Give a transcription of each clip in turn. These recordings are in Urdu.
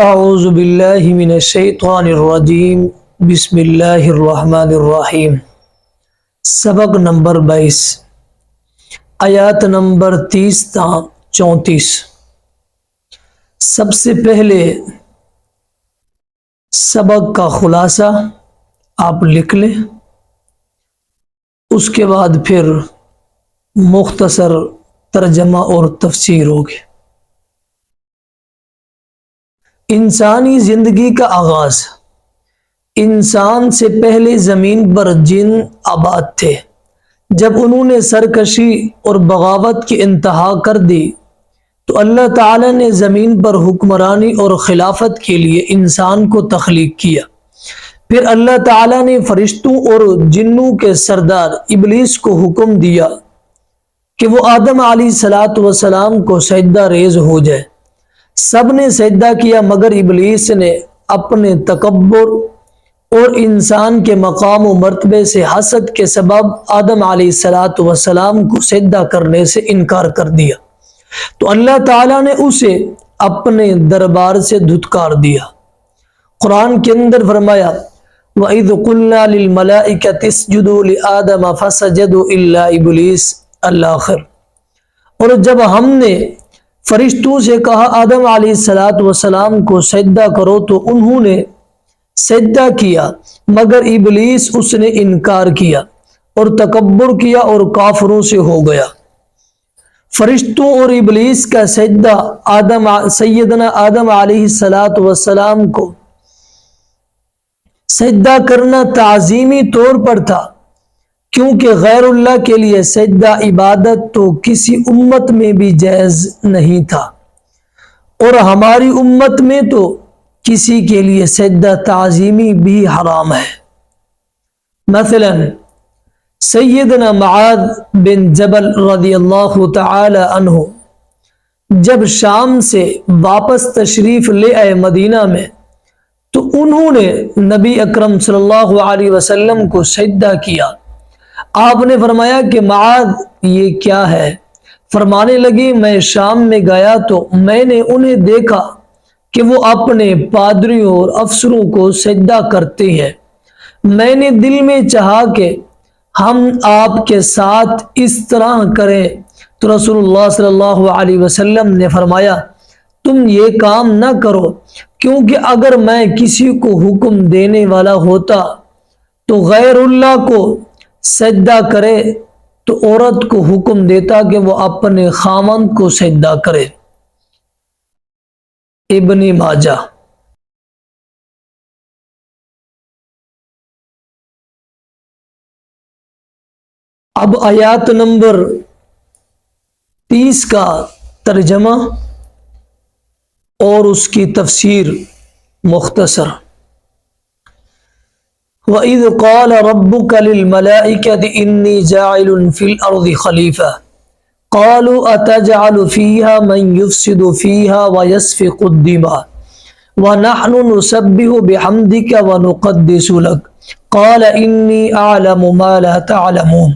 اعوذ باللہ من الشیطان الرجیم بسم اللہ الرحمن الرحیم۔ سبق نمبر 22، آیات نمبر 30 تا 34۔ سب سے پہلے سبق کا خلاصہ آپ لکھ لیں، اس کے بعد پھر مختصر ترجمہ اور تفسیر ہوگی۔ انسانی زندگی کا آغاز، انسان سے پہلے زمین پر جن آباد تھے۔ جب انہوں نے سرکشی اور بغاوت کی انتہا کر دی تو اللہ تعالی نے زمین پر حکمرانی اور خلافت کے لیے انسان کو تخلیق کیا۔ پھر اللہ تعالی نے فرشتوں اور جنوں کے سردار ابلیس کو حکم دیا کہ وہ آدم علیہ السلام کو سجدہ ریز ہو جائے۔ سب نے سجدہ کیا مگر ابلیس نے اپنے تکبر اور انسان کے مقام و مرتبے سے حسد کے سبب آدم علیہ السلام کو سجدہ کرنے سے انکار کر دیا، تو اللہ تعالیٰ نے اسے اپنے دربار سے دھتکار دیا۔ قرآن کے اندر فرمایا وَإِذْ قُلْنَا لِلْمَلَائِكَةِ اسْجُدُوا لِآدَمَ فَسَجَدُوا إِلَّا إِبْلِيسَ الآخر۔ اور جب ہم نے فرشتوں سے کہا آدم علیہ السلام کو سجدہ کرو تو انہوں نے سجدہ کیا مگر ابلیس اس نے انکار کیا اور تکبر کیا اور کافروں سے ہو گیا۔ فرشتوں اور ابلیس کا سجدہ سیدنا آدم علیہ السلام کو سجدہ کرنا تعظیمی طور پر تھا، کیونکہ غیر اللہ کے لیے سجدہ عبادت تو کسی امت میں بھی جائز نہیں تھا، اور ہماری امت میں تو کسی کے لیے سجدہ تعظیمی بھی حرام ہے۔ مثلا سیدنا معاذ بن جبل رضی اللہ تعالی عنہ جب شام سے واپس تشریف لے آئے مدینہ میں تو انہوں نے نبی اکرم صلی اللہ علیہ وسلم کو سجدہ کیا۔ آپ نے فرمایا کہ معاذ یہ کیا ہے؟ فرمانے لگے میں شام میں گیا تو میں نے انہیں دیکھا کہ وہ اپنے پادریوں اور افسروں کو سجدہ کرتے ہیں۔ میں نے دل میں چاہا کہ ہم آپ کے ساتھ اس طرح کریں، تو رسول اللہ صلی اللہ علیہ وسلم نے فرمایا تم یہ کام نہ کرو، کیونکہ اگر میں کسی کو حکم دینے والا ہوتا تو غیر اللہ کو سجدہ کرے تو عورت کو حکم دیتا کہ وہ اپنے خاوند کو سجدہ کرے۔ ابن ماجہ۔ اب آیات نمبر 30 کا ترجمہ اور اس کی تفسیر مختصر۔ وَإِذْ قَالَ رَبُّكَ لِلْمَلَائِكَةِ إِنِّي جَاعِلٌ فِي الْأَرْضِ خَلِيفَةً قَالُوا أَتَجْعَلُ فِيهَا مَنْ يُفْسِدُ فِيهَا وَيَسْفِكُ الدِّمَاءَ وَنَحْنُ نُسَبِّحُ بِحَمْدِكَ وَنُقَدِّسُ لَكَ قَالَ إِنِّي أَعْلَمُ مَا لَا تَعْلَمُونَ۔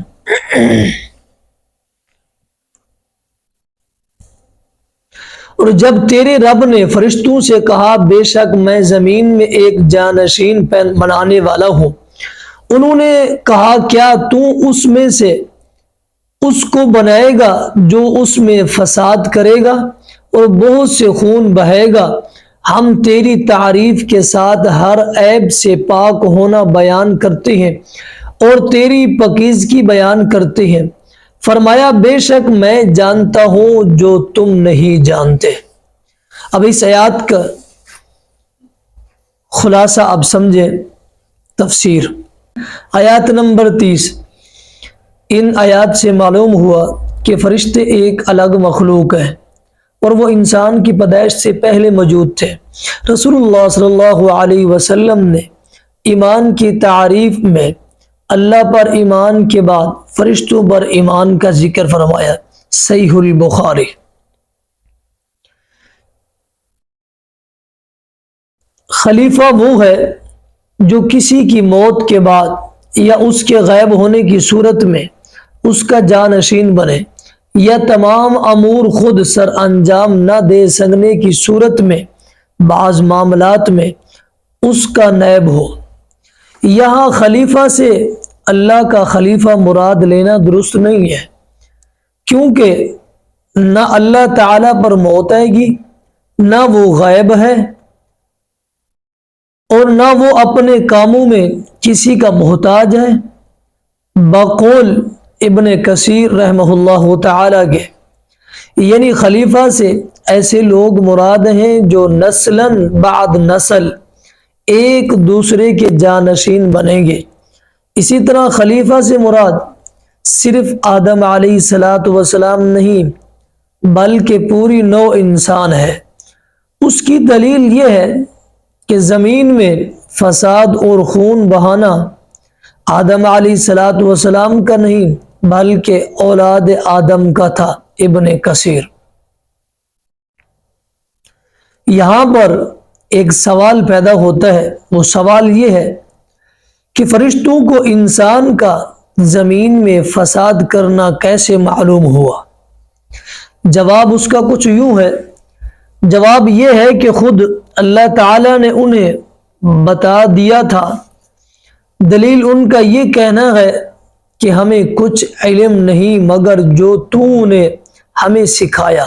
اور جب تیرے رب نے فرشتوں سے کہا بے شک میں زمین میں ایک جانشین بنانے والا ہوں، انہوں نے کہا کیا تو اس میں سے اس کو بنائے گا جو اس میں فساد کرے گا اور بہت سے خون بہے گا؟ ہم تیری تعریف کے ساتھ ہر عیب سے پاک ہونا بیان کرتے ہیں اور تیری پاکیزگی بیان کرتے ہیں۔ فرمایا بے شک میں جانتا ہوں جو تم نہیں جانتے۔ اب اس آیات کا خلاصہ اب سمجھیں، تفسیر۔ آیات نمبر 30، ان آیات سے معلوم ہوا کہ فرشتے ایک الگ مخلوق ہے اور وہ انسان کی پیدائش سے پہلے موجود تھے۔ رسول اللہ صلی اللہ علیہ وسلم نے ایمان کی تعریف میں اللہ پر ایمان کے بعد فرشتوں پر ایمان کا ذکر فرمایا۔ صحیح البخاری۔ خلیفہ وہ ہے جو کسی کی موت کے بعد یا اس کے غائب ہونے کی صورت میں اس کا جانشین بنے، یا تمام امور خود سر انجام نہ دے سکنے کی صورت میں بعض معاملات میں اس کا نائب ہو۔ یہاں خلیفہ سے اللہ کا خلیفہ مراد لینا درست نہیں ہے، کیونکہ نہ اللہ تعالی پر موت آئے گی، نہ وہ غائب ہے، اور نہ وہ اپنے کاموں میں کسی کا محتاج ہے۔ بقول ابن کثیر رحمہ اللہ تعالی کے، یعنی خلیفہ سے ایسے لوگ مراد ہیں جو نسلاً بعد نسل ایک دوسرے کے جانشین بنیں گے۔ اسی طرح خلیفہ سے مراد صرف آدم علیہ الصلاۃ والسلام نہیں بلکہ پوری نوع انسان ہے۔ اس کی دلیل یہ ہے کہ زمین میں فساد اور خون بہانا آدم علیہ الصلاۃ والسلام کا نہیں بلکہ اولاد آدم کا تھا۔ ابن کثیر، یہاں پر ایک سوال پیدا ہوتا ہے، وہ سوال یہ ہے کہ فرشتوں کو انسان کا زمین میں فساد کرنا کیسے معلوم ہوا؟ جواب اس کا کچھ یوں ہے، جواب یہ ہے کہ خود اللہ تعالی نے انہیں بتا دیا تھا۔ دلیل ان کا یہ کہنا ہے کہ ہمیں کچھ علم نہیں مگر جو تو نے ہمیں سکھایا۔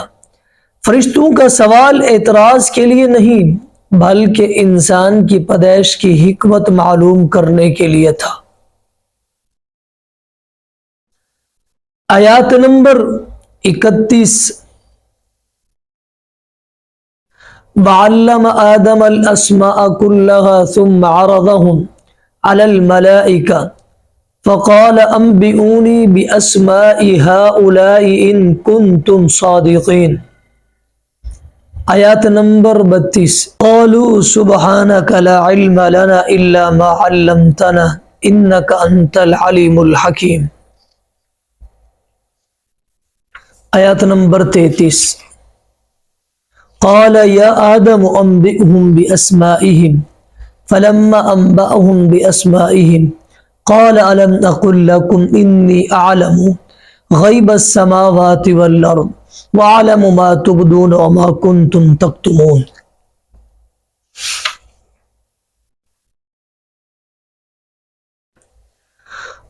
فرشتوں کا سوال اعتراض کے لیے نہیں بلکہ انسان کی پیدائش کی حکمت معلوم کرنے کے لیے تھا۔ آیات نمبر 31، وَعَلَّمَ آدَمَ الْأَسْمَاءَ كُلَّهَا ثُمَّ عَرَضَهُمْ عَلَى الْمَلَائِكَةِ فَقَالَ أَنْبِئُونِي بِأَسْمَاءِ هَؤُلَاءِ إِن كُنتُمْ صَادِقِينَ۔ آیات نمبر 32، قَالُوا سُبْحَانَكَ لَا عِلْمَ لَنَا إِلَّا مَا عَلَّمْتَنَا إِنَّكَ أَنْتَ الْعَلِيمُ الْحَكِيمُ۔ آیات نمبر 33، قال يا آدم أنبئهم بأسمائهم فلما أنبأهم بأسمائهم قال ألم أقل لكم إني أعلم غيب السماوات والأرض وأعلم ما تبدون وما كنتم تكتمون۔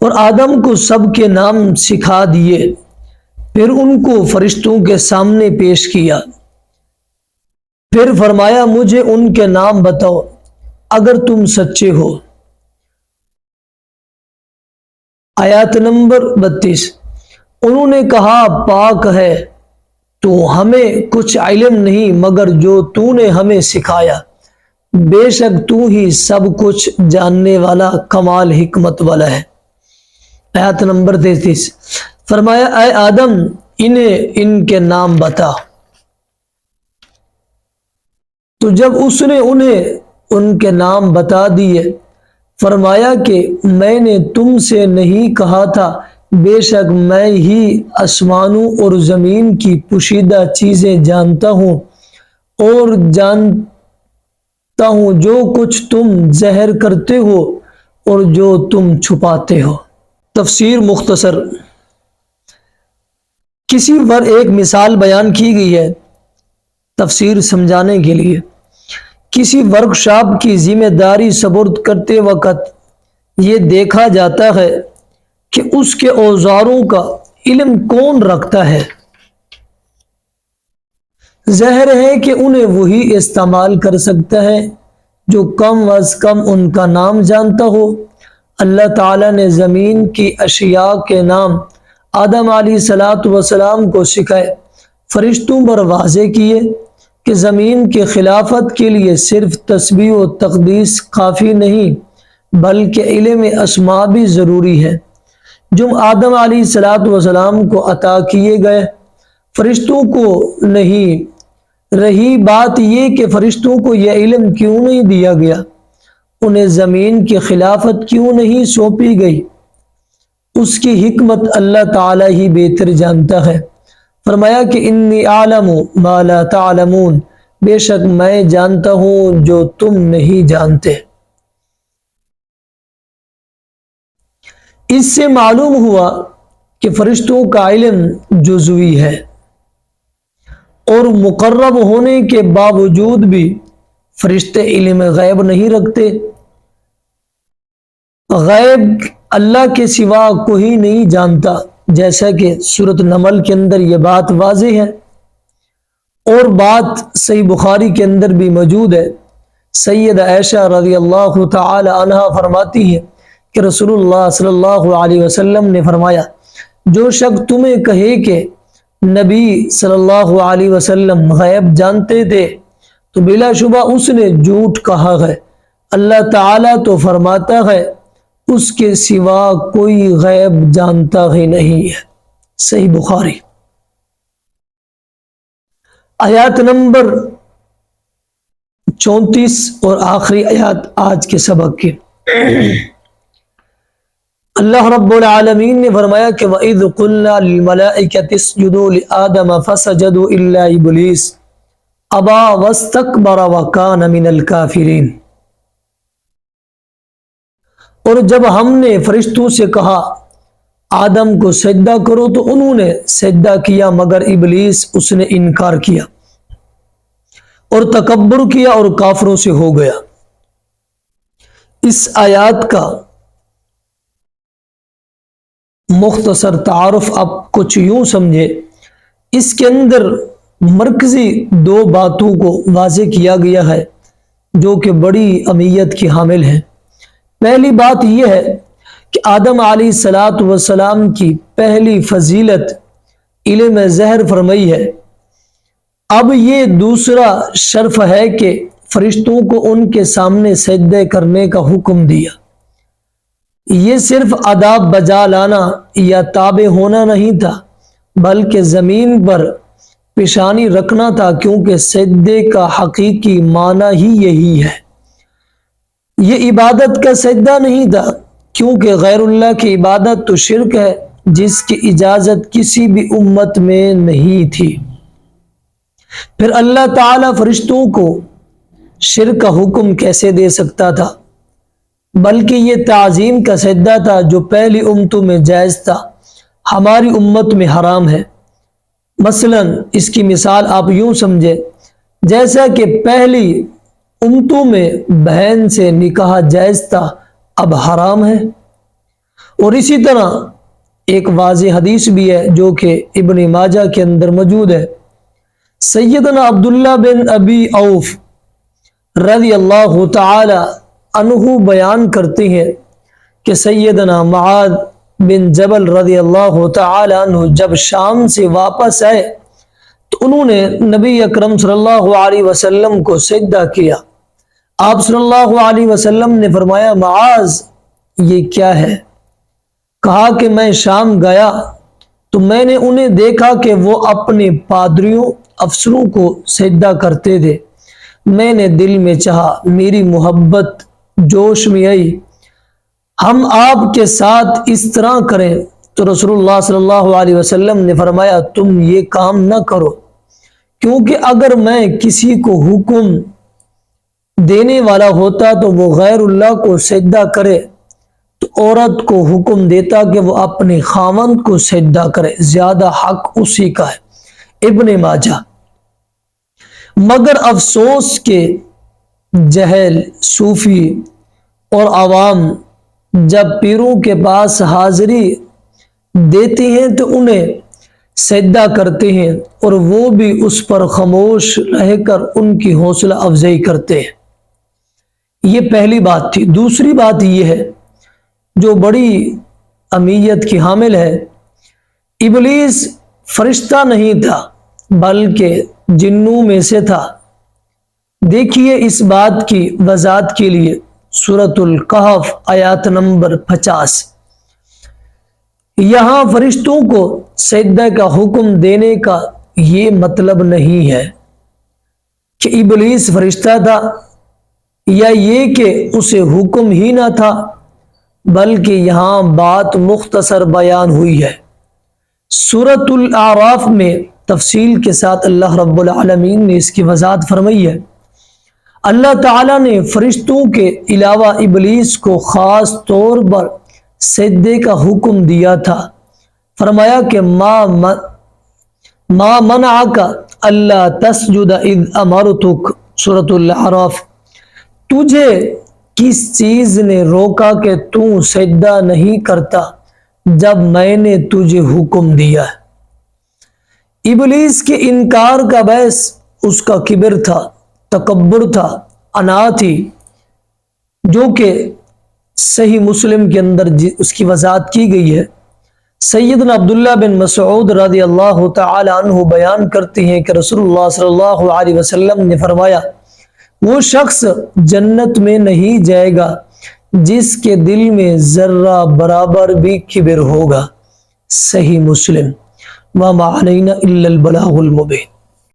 اور آدم کو سب کے نام سکھا دیے، پھر ان کو فرشتوں کے سامنے پیش کیا، پھر فرمایا مجھے ان کے نام بتاؤ اگر تم سچے ہو۔ آیات نمبر 32، انہوں نے کہا پاک ہے تو ہمیں کچھ علم نہیں مگر جو تو نے ہمیں سکھایا، بے شک تو ہی سب کچھ جاننے والا کمال حکمت والا ہے۔ آیات نمبر 33، فرمایا اے آدم انہیں ان کے نام بتا۔ تو جب اس نے انہیں ان کے نام بتا دیے، فرمایا کہ میں نے تم سے نہیں کہا تھا، بے شک میں ہی آسمانوں اور زمین کی پوشیدہ چیزیں جانتا ہوں اور جانتا ہوں جو کچھ تم ظاہر کرتے ہو اور جو تم چھپاتے ہو۔ تفسیر مختصر، کسی پر ایک مثال بیان کی گئی ہے تفسیر سمجھانے کے لیے۔ کسی ورکشاپ کی ذمہ داری سپرد کرتے وقت یہ دیکھا جاتا ہے کہ اس کے اوزاروں کا علم کون رکھتا ہے۔ ظاہر ہے کہ انہیں وہی استعمال کر سکتا ہے جو کم از کم ان کا نام جانتا ہو۔ اللہ تعالیٰ نے زمین کی اشیاء کے نام آدم علیہ الصلاۃ والسلام کو سکھائے، فرشتوں پر واضح کیے کہ زمین کی خلافت کے لیے صرف تسبیح و تقدیس کافی نہیں بلکہ علم اسماء بھی ضروری ہے جو آدم علیہ الصلاۃ والسلام کو عطا کیے گئے، فرشتوں کو نہیں۔ رہی بات یہ کہ فرشتوں کو یہ علم کیوں نہیں دیا گیا، انہیں زمین کی خلافت کیوں نہیں سونپی گئی، اس کی حکمت اللہ تعالی ہی بہتر جانتا ہے۔ فرمایا کہ انی اعلم ما لا تعلمون، بے شک میں جانتا ہوں جو تم نہیں جانتے۔ اس سے معلوم ہوا کہ فرشتوں کا علم جزوی ہے اور مقرب ہونے کے باوجود بھی فرشتے علم غیب نہیں رکھتے، غیب اللہ کے سوا کوئی نہیں جانتا، جیسا کہ سورۃ نمل کے اندر یہ بات واضح ہے۔ اور بات صحیح بخاری کے اندر بھی موجود ہے، سیدہ عائشہ رضی اللہ تعالی عنہا فرماتی ہے کہ رسول اللہ صلی اللہ علیہ وسلم نے فرمایا، جو شخص تمہیں کہے کہ نبی صلی اللہ علیہ وسلم غیب جانتے تھے تو بلا شبہ اس نے جھوٹ کہا ہے، اللہ تعالیٰ تو فرماتا ہے اس کے سوا کوئی غیب جانتا ہی نہیں ہے۔ صحیح بخاری۔ آیات نمبر 34 اور آخری آیات آج کے سبق کی، اللہ رب العالمین نے فرمایا کہ وَإِذْ قُلْنَا لِلْمَلَائِكَةِ اسْجُدُوا لِآدَمَ فَسَجَدُوا إِلَّا إِبْلِيسَ أَبَى وَاسْتَكْبَرَ وَكَانَ مِنَ الْكَافِرِينَ۔ اور جب ہم نے فرشتوں سے کہا آدم کو سجدہ کرو تو انہوں نے سجدہ کیا مگر ابلیس اس نے انکار کیا اور تکبر کیا اور کافروں سے ہو گیا۔ اس آیات کا مختصر تعارف اب کچھ یوں سمجھے، اس کے اندر مرکزی دو باتوں کو واضح کیا گیا ہے جو کہ بڑی اہمیت کی حامل ہیں۔ پہلی بات یہ ہے کہ آدم علیہ السلام کی پہلی فضیلت علم ظاہر فرمائی ہے۔ اب یہ دوسرا شرف ہے کہ فرشتوں کو ان کے سامنے سجدے کرنے کا حکم دیا۔ یہ صرف آداب بجا لانا یا تابع ہونا نہیں تھا بلکہ زمین پر پیشانی رکھنا تھا، کیونکہ سجدے کا حقیقی معنی ہی یہی ہے۔ یہ عبادت کا سجدہ نہیں تھا، کیونکہ غیر اللہ کی عبادت تو شرک ہے جس کی اجازت کسی بھی امت میں نہیں تھی۔ پھر اللہ تعالی فرشتوں کو شرک کا حکم کیسے دے سکتا تھا؟ بلکہ یہ تعظیم کا سجدہ تھا جو پہلی امتوں میں جائز تھا، ہماری امت میں حرام ہے۔ مثلا اس کی مثال آپ یوں سمجھے، جیسا کہ پہلی امتوں میں بہن سے نکاح جائز تھا اب حرام ہے۔ اور اسی طرح ایک واضح حدیث بھی ہے جو کہ ابن ماجہ کے اندر موجود ہے، سیدنا عبداللہ بن ابی اوف رضی اللہ تعالی عنہ بیان کرتے ہیں کہ سیدنا معاذ بن جبل رضی اللہ تعالی عنہ جب شام سے واپس آئے تو انہوں نے نبی اکرم صلی اللہ علیہ وسلم کو سجدہ کیا۔ آپ صلی اللہ علیہ وسلم نے فرمایا، معاذ یہ کیا ہے؟ کہا کہ میں شام گیا تو میں نے انہیں دیکھا کہ وہ اپنے پادریوں افسروں کو سجدہ کرتے تھے۔ میں نے دل میں چاہا، میری محبت جوش میں آئی، ہم آپ کے ساتھ اس طرح کریں تو رسول اللہ صلی اللہ علیہ وسلم نے فرمایا، تم یہ کام نہ کرو، کیونکہ اگر میں کسی کو حکم دینے والا ہوتا تو وہ غیر اللہ کو سجدہ کرے تو عورت کو حکم دیتا کہ وہ اپنے خاوند کو سجدہ کرے، زیادہ حق اسی کا ہے۔ ابن ماجہ۔ مگر افسوس کہ جہل صوفی اور عوام جب پیروں کے پاس حاضری دیتے ہیں تو انہیں سجدہ کرتے ہیں اور وہ بھی اس پر خاموش رہ کر ان کی حوصلہ افزائی کرتے ہیں۔ یہ پہلی بات تھی۔ دوسری بات یہ ہے جو بڑی اہمیت کی حامل ہے، ابلیس فرشتہ نہیں تھا بلکہ جنوں میں سے تھا۔ دیکھیے اس بات کی وضاحت کے لیے سورۃ الکہف آیات نمبر 50۔ یہاں فرشتوں کو سجدہ کا حکم دینے کا یہ مطلب نہیں ہے کہ ابلیس فرشتہ تھا یا یہ کہ اسے حکم ہی نہ تھا، بلکہ یہاں بات مختصر بیان ہوئی ہے۔ سورۃ الاعراف میں تفصیل کے ساتھ اللہ رب العالمین نے اس کی وضاحت فرمائی ہے۔ اللہ تعالیٰ نے فرشتوں کے علاوہ ابلیس کو خاص طور پر سجدے کا حکم دیا تھا۔ فرمایا کہ ما منعک اللہ تسجد اذ امرتک، سورۃ الاعراف تجھے کس چیز نے روکا کہ تو سجدہ نہیں کرتا جب میں نے تجھے حکم دیا ہے؟ ابلیس کے انکار کا باعث اس کا کبر تھا، تکبر تھا، انا تھی، جو کہ صحیح مسلم کے اندر اس کی وضاحت کی گئی ہے۔ سیدنا عبداللہ بن مسعود رضی اللہ تعالی عنہ بیان کرتے ہیں کہ رسول اللہ صلی اللہ علیہ وسلم نے فرمایا، وہ شخص جنت میں نہیں جائے گا جس کے دل میں ذرہ برابر بھی کبر ہوگا۔ صحیح مسلم۔ وما علینا الا البلاغ المبین۔